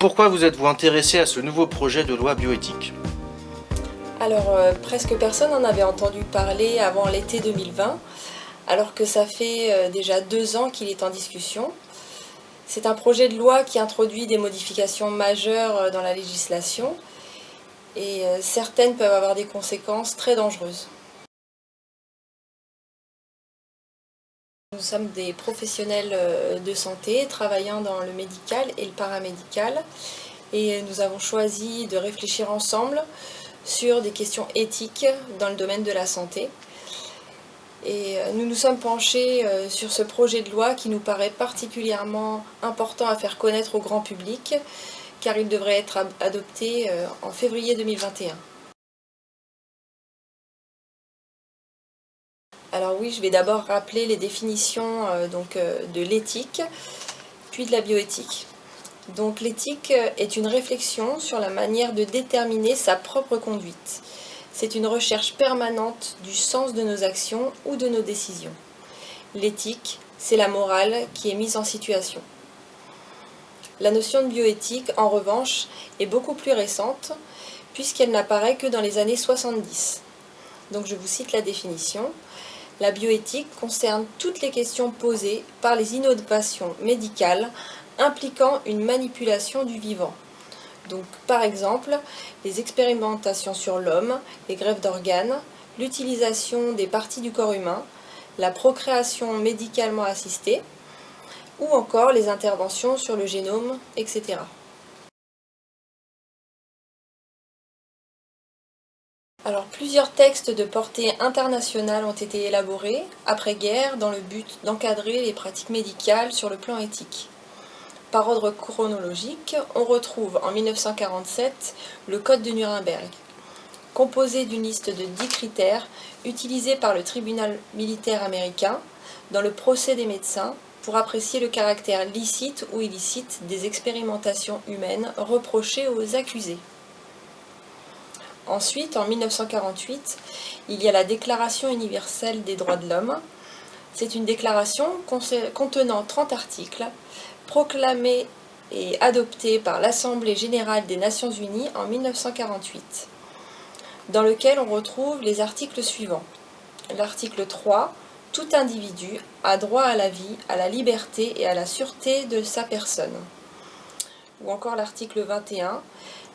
Pourquoi vous êtes-vous intéressé à ce nouveau projet de loi bioéthique? Alors, presque personne n'en avait entendu parler avant l'été 2020, alors que ça fait déjà 2 ans qu'il est en discussion. C'est un projet de loi qui introduit des modifications majeures dans la législation et certaines peuvent avoir des conséquences très dangereuses. Nous sommes des professionnels de santé travaillant dans le médical et le paramédical et nous avons choisi de réfléchir ensemble sur des questions éthiques dans le domaine de la santé. Et nous nous sommes penchés sur ce projet de loi qui nous paraît particulièrement important à faire connaître au grand public, car il devrait être adopté en février 2021. Alors oui, je vais d'abord rappeler les définitions de l'éthique, puis de la bioéthique. Donc l'éthique est une réflexion sur la manière de déterminer sa propre conduite. C'est une recherche permanente du sens de nos actions ou de nos décisions. L'éthique, c'est la morale qui est mise en situation. La notion de bioéthique, en revanche, est beaucoup plus récente, puisqu'elle n'apparaît que dans les années 70. Donc je vous cite la définition. La bioéthique concerne toutes les questions posées par les innovations médicales impliquant une manipulation du vivant. Donc, par exemple, les expérimentations sur l'homme, les greffes d'organes, l'utilisation des parties du corps humain, la procréation médicalement assistée, ou encore les interventions sur le génome, etc. Alors, plusieurs textes de portée internationale ont été élaborés après-guerre dans le but d'encadrer les pratiques médicales sur le plan éthique. Par ordre chronologique, on retrouve en 1947 le Code de Nuremberg, composé d'une liste de 10 critères utilisés par le tribunal militaire américain dans le procès des médecins pour apprécier le caractère licite ou illicite des expérimentations humaines reprochées aux accusés. Ensuite, en 1948, il y a la Déclaration universelle des droits de l'homme. C'est une déclaration contenant 30 articles, proclamée et adoptée par l'Assemblée générale des Nations unies en 1948, dans lequel on retrouve les articles suivants. L'article 3, tout individu a droit à la vie, à la liberté et à la sûreté de sa personne. Ou encore l'article 21,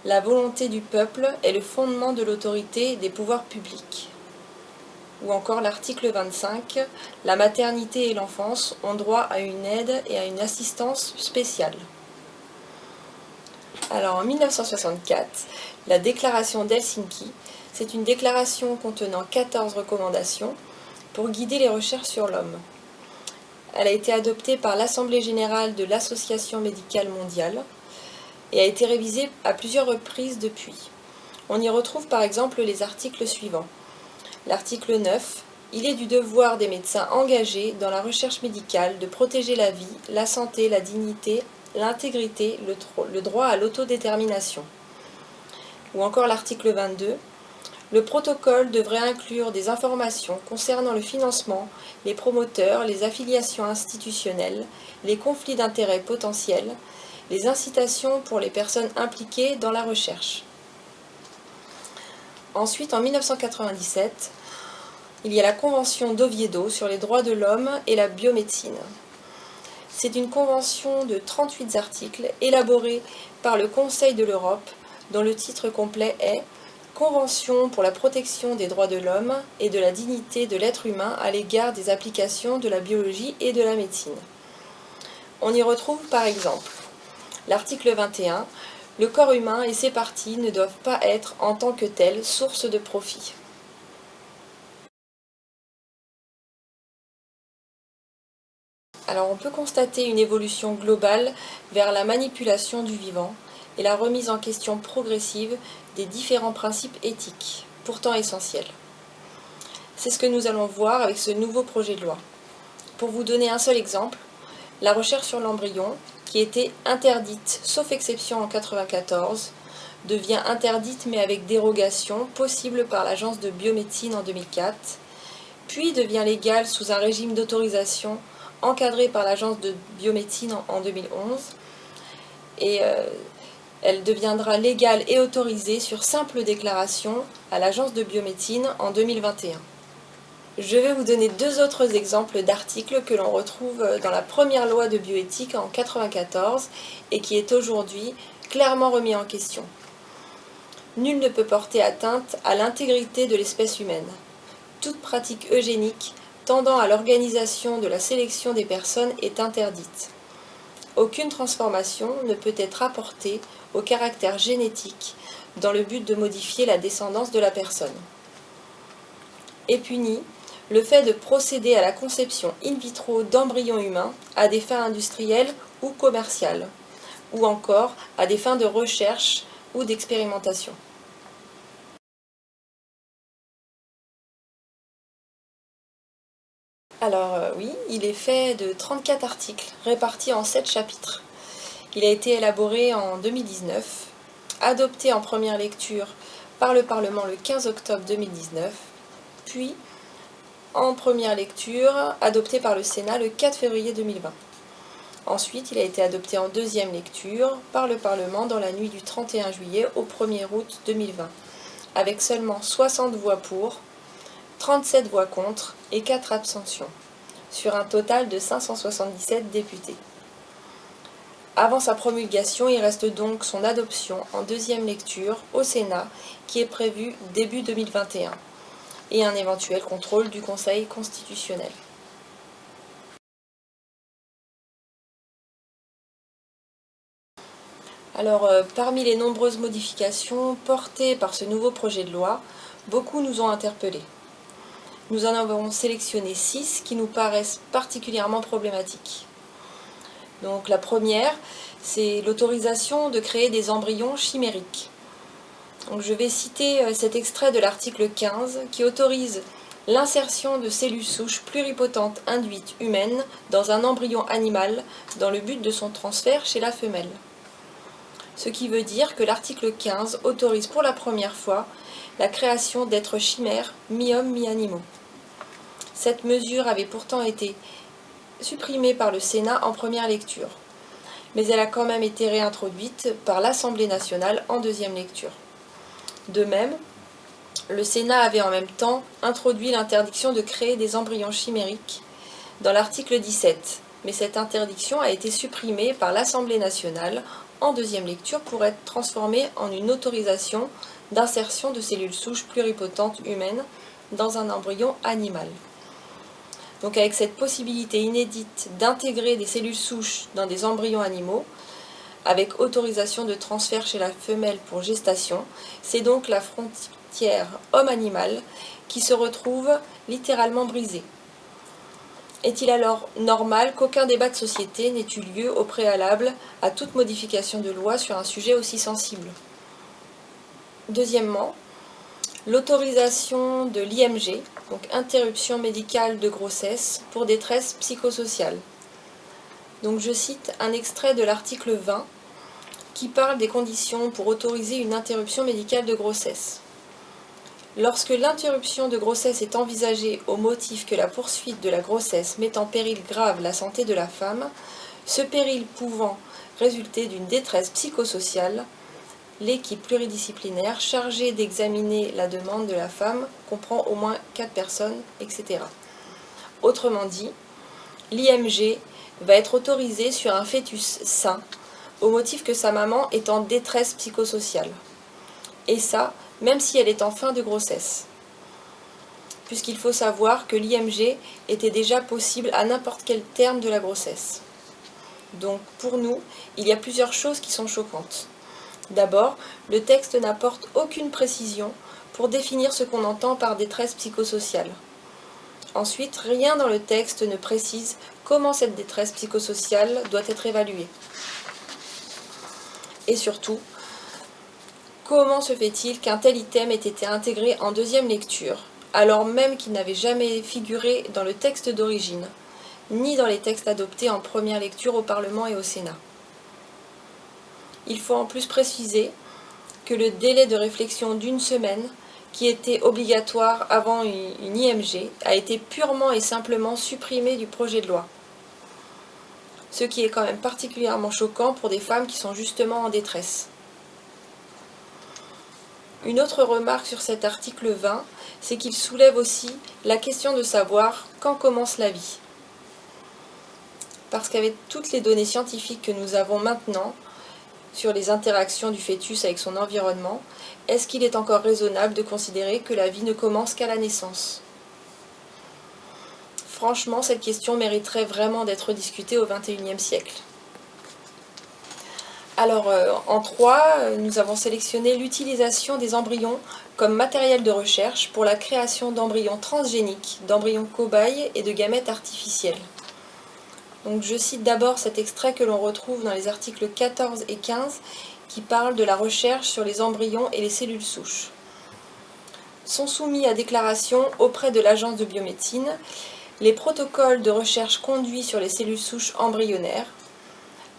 la volonté du peuple est le fondement de l'autorité des pouvoirs publics. Ou encore l'article 25, la maternité et l'enfance ont droit à une aide et à une assistance spéciale. Alors en 1964, la déclaration d'Helsinki, c'est une déclaration contenant 14 recommandations pour guider les recherches sur l'homme. Elle a été adoptée par l'Assemblée générale de l'Association médicale mondiale et a été révisée à plusieurs reprises depuis. On y retrouve par exemple les articles suivants. L'article 9, il est du devoir des médecins engagés dans la recherche médicale de protéger la vie, la santé, la dignité, l'intégrité, le droit à l'autodétermination. Ou encore l'article 22, le protocole devrait inclure des informations concernant le financement, les promoteurs, les affiliations institutionnelles, les conflits d'intérêts potentiels, les incitations pour les personnes impliquées dans la recherche. Ensuite, en 1997, il y a la Convention d'Oviedo sur les droits de l'homme et la biomédecine. C'est une convention de 38 articles élaborée par le Conseil de l'Europe, dont le titre complet est « Convention pour la protection des droits de l'homme et de la dignité de l'être humain à l'égard des applications de la biologie et de la médecine ». On y retrouve par exemple l'article 21, le corps humain et ses parties ne doivent pas être en tant que tels source de profit. Alors on peut constater une évolution globale vers la manipulation du vivant et la remise en question progressive des différents principes éthiques, pourtant essentiels. C'est ce que nous allons voir avec ce nouveau projet de loi. Pour vous donner un seul exemple, la recherche sur l'embryon, qui était interdite sauf exception en 1994, devient interdite mais avec dérogation possible par l'Agence de biomédecine en 2004, puis devient légale sous un régime d'autorisation encadré par l'Agence de biomédecine en 2011. Et Elle deviendra légale et autorisée sur simple déclaration à l'Agence de biomédecine en 2021. Je vais vous donner deux autres exemples d'articles que l'on retrouve dans la première loi de bioéthique en 1994 et qui est aujourd'hui clairement remis en question. Nul ne peut porter atteinte à l'intégrité de l'espèce humaine. Toute pratique eugénique tendant à l'organisation de la sélection des personnes est interdite. Aucune transformation ne peut être apportée au caractère génétique dans le but de modifier la descendance de la personne. Est puni le fait de procéder à la conception in vitro d'embryons humains à des fins industrielles ou commerciales, ou encore à des fins de recherche ou d'expérimentation. Alors oui, il est fait de 34 articles répartis en 7 chapitres. Il a été élaboré en 2019, adopté en première lecture par le Parlement le 15 octobre 2019, puis en première lecture adopté par le Sénat le 4 février 2020. Ensuite, il a été adopté en deuxième lecture par le Parlement dans la nuit du 31 juillet au 1er août 2020, avec seulement 60 voix pour, 37 voix contre et 4 abstentions, sur un total de 577 députés. Avant sa promulgation, il reste donc son adoption en deuxième lecture au Sénat, qui est prévue début 2021, et un éventuel contrôle du Conseil constitutionnel. Alors, parmi les nombreuses modifications portées par ce nouveau projet de loi, beaucoup nous ont interpellés. Nous en avons sélectionné 6 qui nous paraissent particulièrement problématiques. Donc la première, c'est l'autorisation de créer des embryons chimériques. Donc, je vais citer cet extrait de l'article 15 qui autorise l'insertion de cellules souches pluripotentes induites humaines dans un embryon animal dans le but de son transfert chez la femelle. Ce qui veut dire que l'article 15 autorise pour la première fois la création d'êtres chimères mi-hommes mi-animaux. Cette mesure avait pourtant été supprimée par le Sénat en première lecture, mais elle a quand même été réintroduite par l'Assemblée nationale en deuxième lecture. De même, le Sénat avait en même temps introduit l'interdiction de créer des embryons chimériques dans l'article 17, mais cette interdiction a été supprimée par l'Assemblée nationale en deuxième lecture pour être transformée en une autorisation d'insertion de cellules souches pluripotentes humaines dans un embryon animal. Donc avec cette possibilité inédite d'intégrer des cellules souches dans des embryons animaux, avec autorisation de transfert chez la femelle pour gestation, c'est donc la frontière homme-animal qui se retrouve littéralement brisée. Est-il alors normal qu'aucun débat de société n'ait eu lieu au préalable à toute modification de loi sur un sujet aussi sensible? Deuxièmement, l'autorisation de l'IMG, donc interruption médicale de grossesse, pour détresse psychosociale. Donc je cite un extrait de l'article 20 qui parle des conditions pour autoriser une interruption médicale de grossesse. Lorsque l'interruption de grossesse est envisagée au motif que la poursuite de la grossesse met en péril grave la santé de la femme, ce péril pouvant résulter d'une détresse psychosociale, l'équipe pluridisciplinaire chargée d'examiner la demande de la femme comprend au moins 4 personnes, etc. Autrement dit, l'IMG va être autorisée sur un fœtus sain au motif que sa maman est en détresse psychosociale. Et ça, même si elle est en fin de grossesse. Puisqu'il faut savoir que l'IMG était déjà possible à n'importe quel terme de la grossesse. Donc pour nous, il y a plusieurs choses qui sont choquantes. D'abord, le texte n'apporte aucune précision pour définir ce qu'on entend par détresse psychosociale. Ensuite, rien dans le texte ne précise comment cette détresse psychosociale doit être évaluée. Et surtout, comment se fait-il qu'un tel item ait été intégré en deuxième lecture, alors même qu'il n'avait jamais figuré dans le texte d'origine, ni dans les textes adoptés en première lecture au Parlement et au Sénat? Il faut en plus préciser que le délai de réflexion d'1 semaine, qui était obligatoire avant une IMG, a été purement et simplement supprimé du projet de loi. Ce qui est quand même particulièrement choquant pour des femmes qui sont justement en détresse. Une autre remarque sur cet article 20, c'est qu'il soulève aussi la question de savoir quand commence la vie. Parce qu'avec toutes les données scientifiques que nous avons maintenant sur les interactions du fœtus avec son environnement, est-ce qu'il est encore raisonnable de considérer que la vie ne commence qu'à la naissance ? Franchement, cette question mériterait vraiment d'être discutée au XXIe siècle. Alors, en 3, nous avons sélectionné l'utilisation des embryons comme matériel de recherche pour la création d'embryons transgéniques, d'embryons cobayes et de gamètes artificiels. Donc, je cite d'abord cet extrait que l'on retrouve dans les articles 14 et 15 qui parlent de la recherche sur les embryons et les cellules souches. Sont soumis à déclaration auprès de l'Agence de biomédecine les protocoles de recherche conduits sur les cellules souches embryonnaires,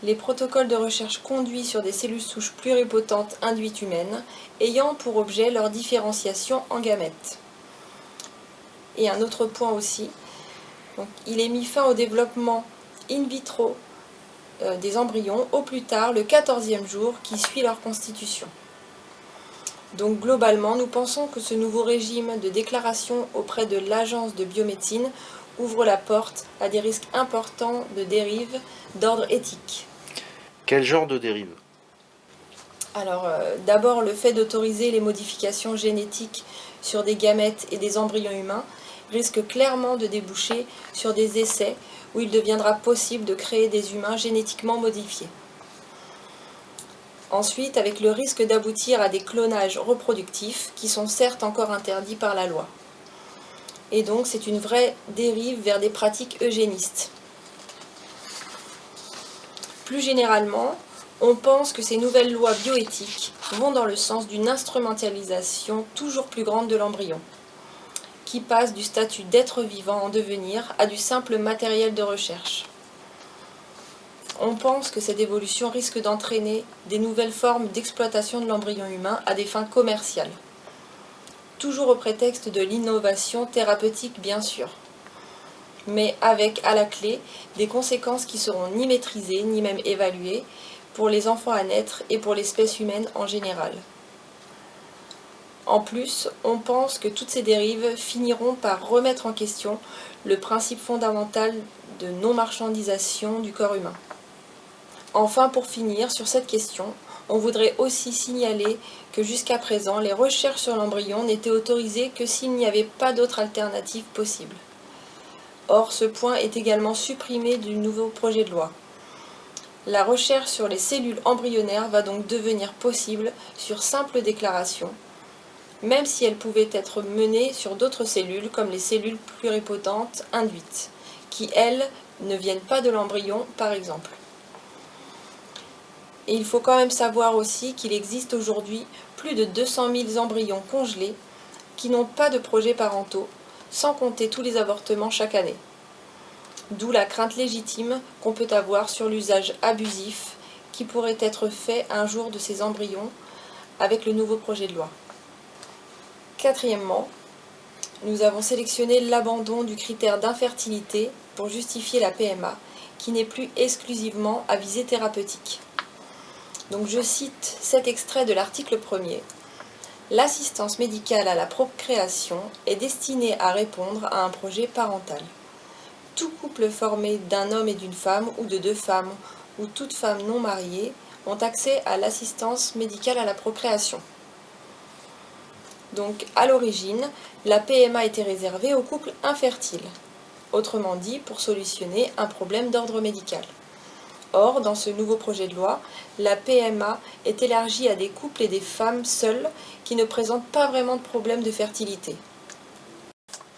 les protocoles de recherche conduits sur des cellules souches pluripotentes induites humaines, ayant pour objet leur différenciation en gamètes. Et un autre point aussi, donc, il est mis fin au développement in vitro des embryons au plus tard le 14e jour qui suit leur constitution. Donc globalement, nous pensons que ce nouveau régime de déclaration auprès de l'Agence de biomédecine ouvre la porte à des risques importants de dérives d'ordre éthique. Quel genre de dérive? Alors, d'abord, le fait d'autoriser les modifications génétiques sur des gamètes et des embryons humains risque clairement de déboucher sur des essais où il deviendra possible de créer des humains génétiquement modifiés. Ensuite, avec le risque d'aboutir à des clonages reproductifs qui sont certes encore interdits par la loi. Et donc, c'est une vraie dérive vers des pratiques eugénistes. Plus généralement, on pense que ces nouvelles lois bioéthiques vont dans le sens d'une instrumentalisation toujours plus grande de l'embryon, qui passe du statut d'être vivant en devenir à du simple matériel de recherche. On pense que cette évolution risque d'entraîner des nouvelles formes d'exploitation de l'embryon humain à des fins commerciales, toujours au prétexte de l'innovation thérapeutique bien sûr, mais avec à la clé des conséquences qui seront ni maîtrisées ni même évaluées pour les enfants à naître et pour l'espèce humaine en général. En plus, on pense que toutes ces dérives finiront par remettre en question le principe fondamental de non-marchandisation du corps humain. Enfin, pour finir sur cette question, on voudrait aussi signaler que jusqu'à présent, les recherches sur l'embryon n'étaient autorisées que s'il n'y avait pas d'autre alternative possible. Or, ce point est également supprimé du nouveau projet de loi. La recherche sur les cellules embryonnaires va donc devenir possible sur simple déclaration, même si elle pouvait être menée sur d'autres cellules comme les cellules pluripotentes induites, qui, elles, ne viennent pas de l'embryon, par exemple. Et il faut quand même savoir aussi qu'il existe aujourd'hui plus de 200 000 embryons congelés qui n'ont pas de projets parentaux, sans compter tous les avortements chaque année. D'où la crainte légitime qu'on peut avoir sur l'usage abusif qui pourrait être fait un jour de ces embryons avec le nouveau projet de loi. Quatrièmement, nous avons sélectionné l'abandon du critère d'infertilité pour justifier la PMA, qui n'est plus exclusivement à visée thérapeutique. Donc je cite cet extrait de l'article 1er. L'assistance médicale à la procréation est destinée à répondre à un projet parental. Tout couple formé d'un homme et d'une femme ou de deux femmes ou toute femme non mariée ont accès à l'assistance médicale à la procréation. Donc à l'origine, la PMA était réservée aux couples infertiles, autrement dit pour solutionner un problème d'ordre médical. Or, dans ce nouveau projet de loi, la PMA est élargie à des couples et des femmes seules qui ne présentent pas vraiment de problème de fertilité.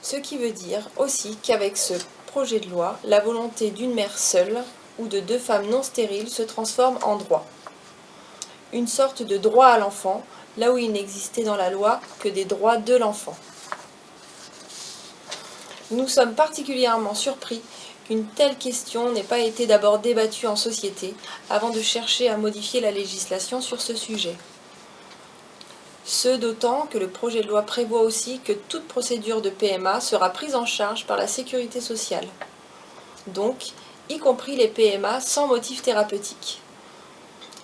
Ce qui veut dire aussi qu'avec ce projet de loi, la volonté d'une mère seule ou de deux femmes non stériles se transforme en droit. Une sorte de droit à l'enfant, là où il n'existait dans la loi que des droits de l'enfant. Nous sommes particulièrement surpris qu'une telle question n'ait pas été d'abord débattue en société avant de chercher à modifier la législation sur ce sujet. Ce d'autant que le projet de loi prévoit aussi que toute procédure de PMA sera prise en charge par la sécurité sociale, donc y compris les PMA sans motif thérapeutique.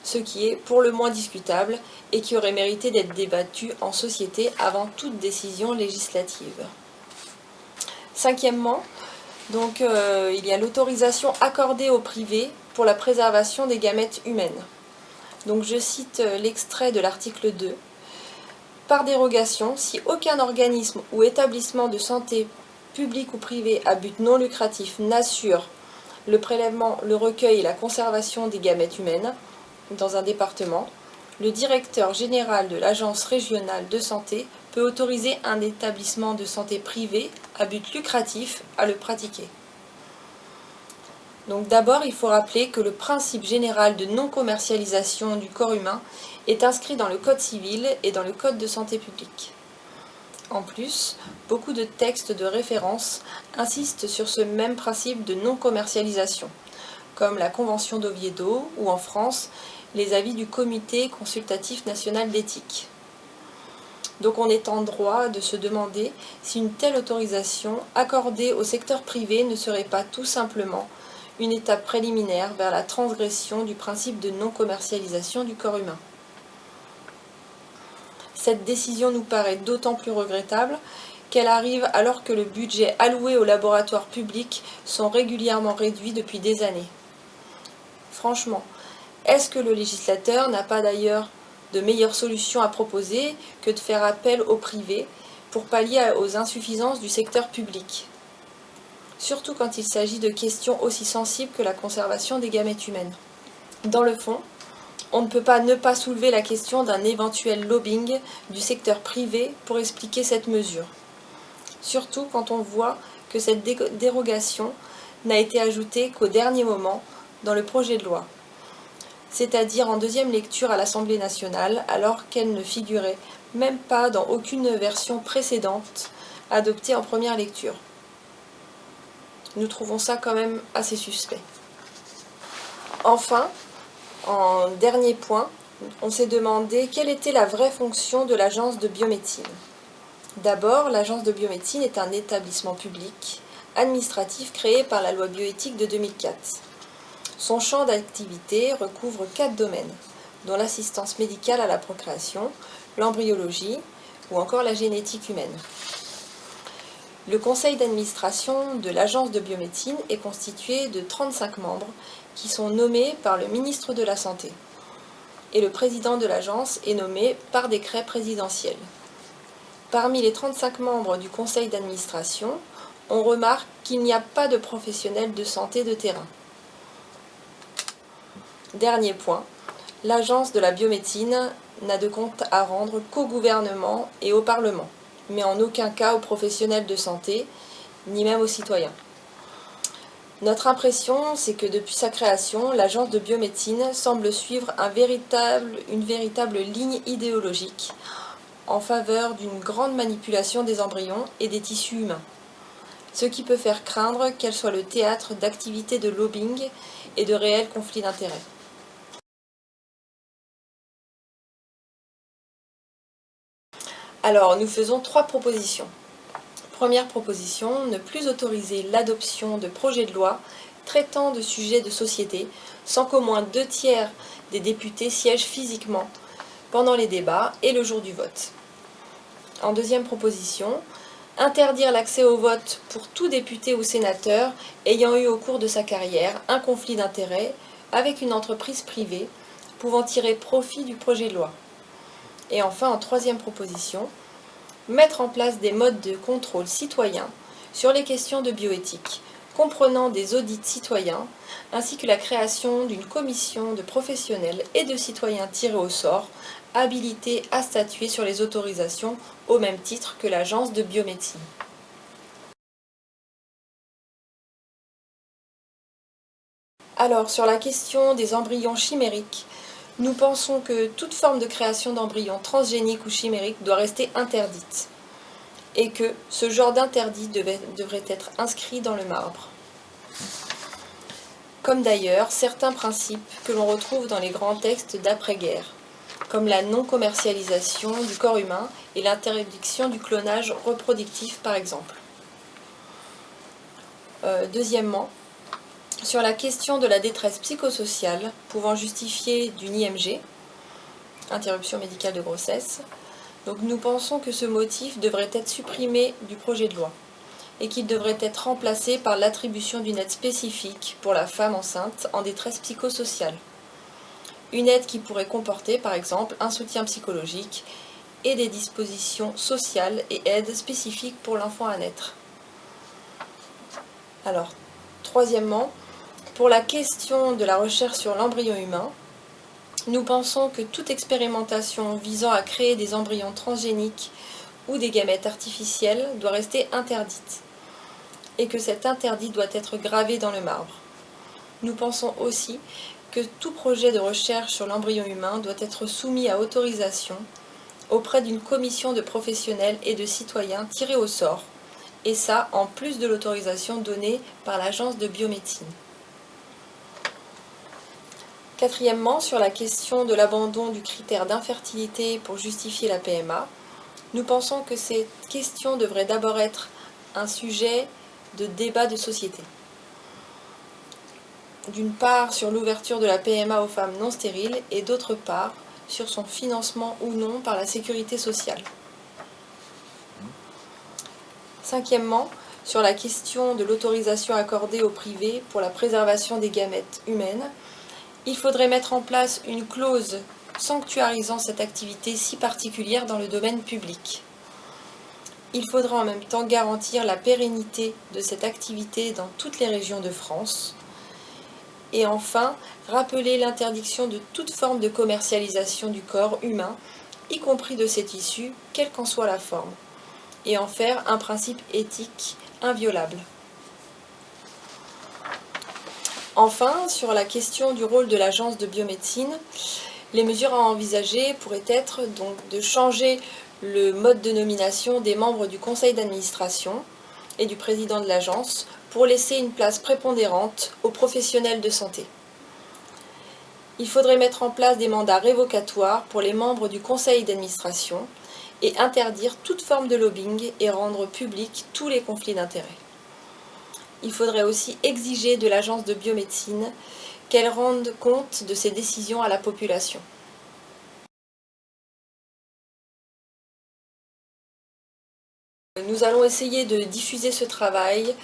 ce qui est pour le moins discutable et qui aurait mérité d'être débattu en société avant toute décision législative. Cinquièmement, donc, il y a l'autorisation accordée au privé pour la préservation des gamètes humaines. Donc je cite l'extrait de l'article 2. Par dérogation, si aucun organisme ou établissement de santé public ou privé à but non lucratif n'assure le prélèvement, le recueil et la conservation des gamètes humaines dans un département, le directeur général de l'agence régionale de santé peut autoriser un établissement de santé privé à but lucratif à le pratiquer. Donc d'abord, il faut rappeler que le principe général de non-commercialisation du corps humain est inscrit dans le Code civil et dans le Code de santé publique. En plus, beaucoup de textes de référence insistent sur ce même principe de non-commercialisation, comme la Convention d'Oviedo ou en France, les avis du Comité consultatif national d'éthique. Donc on est en droit de se demander si une telle autorisation accordée au secteur privé ne serait pas tout simplement une étape préliminaire vers la transgression du principe de non-commercialisation du corps humain. Cette décision nous paraît d'autant plus regrettable qu'elle arrive alors que le budget alloué aux laboratoires publics sont régulièrement réduits depuis des années. Franchement, est-ce que le législateur n'a pas d'ailleurs de meilleures solutions à proposer que de faire appel au privé pour pallier aux insuffisances du secteur public ? Surtout quand il s'agit de questions aussi sensibles que la conservation des gamètes humaines. Dans le fond, on ne peut pas ne pas soulever la question d'un éventuel lobbying du secteur privé pour expliquer cette mesure. Surtout quand on voit que cette dérogation n'a été ajoutée qu'au dernier moment dans le projet de loi, c'est-à-dire en deuxième lecture à l'Assemblée nationale, alors qu'elle ne figurait même pas dans aucune version précédente adoptée en première lecture. Nous trouvons ça quand même assez suspect. Enfin, en dernier point, on s'est demandé quelle était la vraie fonction de l'agence de biomédecine. D'abord, l'agence de biomédecine est un établissement public, administratif créé par la loi bioéthique de 2004. Son champ d'activité recouvre 4 domaines, dont l'assistance médicale à la procréation, l'embryologie ou encore la génétique humaine. Le conseil d'administration de l'agence de biomédecine est constitué de 35 membres qui sont nommés par le ministre de la Santé. Et le président de l'agence est nommé par décret présidentiel. Parmi les 35 membres du conseil d'administration, on remarque qu'il n'y a pas de professionnels de santé de terrain. Dernier point, l'agence de la biomédecine n'a de compte à rendre qu'au gouvernement et au Parlement, mais en aucun cas aux professionnels de santé, ni même aux citoyens. Notre impression, c'est que depuis sa création, l'agence de biomédecine semble suivre une véritable ligne idéologique en faveur d'une grande manipulation des embryons et des tissus humains, ce qui peut faire craindre qu'elle soit le théâtre d'activités de lobbying et de réels conflits d'intérêts. Alors, nous faisons 3 propositions. Première proposition, ne plus autoriser l'adoption de projets de loi traitant de sujets de société sans qu'au moins 2/3 des députés siègent physiquement pendant les débats et le jour du vote. En deuxième proposition, interdire l'accès au vote pour tout député ou sénateur ayant eu au cours de sa carrière un conflit d'intérêts avec une entreprise privée pouvant tirer profit du projet de loi. Et enfin, en troisième proposition, mettre en place des modes de contrôle citoyen sur les questions de bioéthique, comprenant des audits citoyens, ainsi que la création d'une commission de professionnels et de citoyens tirés au sort, habilités à statuer sur les autorisations au même titre que l'agence de biomédecine. Alors, sur la question des embryons chimériques, nous pensons que toute forme de création d'embryons transgéniques ou chimériques doit rester interdite et que ce genre d'interdit devrait être inscrit dans le marbre. Comme d'ailleurs certains principes que l'on retrouve dans les grands textes d'après-guerre, comme la non-commercialisation du corps humain et l'interdiction du clonage reproductif par exemple. Deuxièmement, sur la question de la détresse psychosociale pouvant justifier d'une IMG, interruption médicale de grossesse. Donc nous pensons que ce motif devrait être supprimé du projet de loi et qu'il devrait être remplacé par l'attribution d'une aide spécifique pour la femme enceinte en détresse psychosociale. Une aide qui pourrait comporter par exemple un soutien psychologique et des dispositions sociales et aides spécifiques pour l'enfant à naître. Alors, troisièmement, pour la question de la recherche sur l'embryon humain, nous pensons que toute expérimentation visant à créer des embryons transgéniques ou des gamètes artificiels doit rester interdite et que cet interdit doit être gravé dans le marbre. Nous pensons aussi que tout projet de recherche sur l'embryon humain doit être soumis à autorisation auprès d'une commission de professionnels et de citoyens tirés au sort, et ça en plus de l'autorisation donnée par l'Agence de biomédecine. Quatrièmement, sur la question de l'abandon du critère d'infertilité pour justifier la PMA, nous pensons que cette question devrait d'abord être un sujet de débat de société. D'une part sur l'ouverture de la PMA aux femmes non stériles et d'autre part sur son financement ou non par la sécurité sociale. Cinquièmement, sur la question de l'autorisation accordée au privé pour la préservation des gamètes humaines, il faudrait mettre en place une clause sanctuarisant cette activité si particulière dans le domaine public. Il faudra en même temps garantir la pérennité de cette activité dans toutes les régions de France. Et enfin, rappeler l'interdiction de toute forme de commercialisation du corps humain, y compris de ses tissus, quelle qu'en soit la forme, et en faire un principe éthique inviolable. Enfin, sur la question du rôle de l'Agence de biomédecine, les mesures à envisager pourraient être donc de changer le mode de nomination des membres du conseil d'administration et du président de l'agence pour laisser une place prépondérante aux professionnels de santé. Il faudrait mettre en place des mandats révocatoires pour les membres du conseil d'administration et interdire toute forme de lobbying et rendre publics tous les conflits d'intérêts. Il faudrait aussi exiger de l'Agence de biomédecine qu'elle rende compte de ses décisions à la population. Nous allons essayer de diffuser ce travail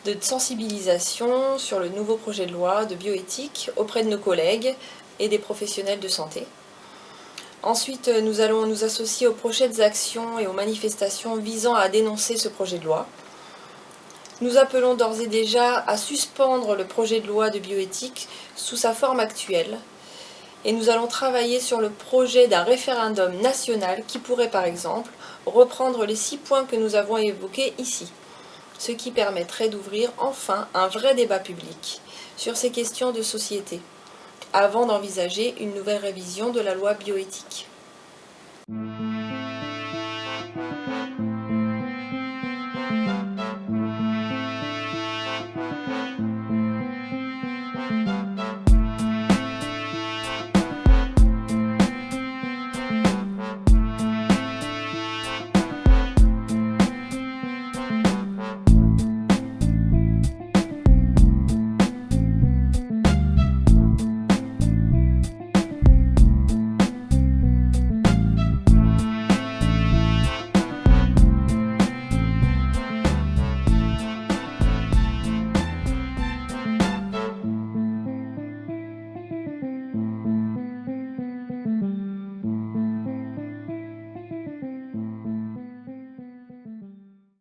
de sensibilisation sur le nouveau projet de loi de bioéthique auprès de nos collègues et des professionnels de santé. Ensuite, nous allons nous associer aux prochaines actions et aux manifestations visant à dénoncer ce projet de loi. Nous appelons d'ores et déjà à suspendre le projet de loi de bioéthique sous sa forme actuelle et nous allons travailler sur le projet d'un référendum national qui pourrait par exemple reprendre les 6 points que nous avons évoqués ici, ce qui permettrait d'ouvrir enfin un vrai débat public sur ces questions de société, avant d'envisager une nouvelle révision de la loi bioéthique.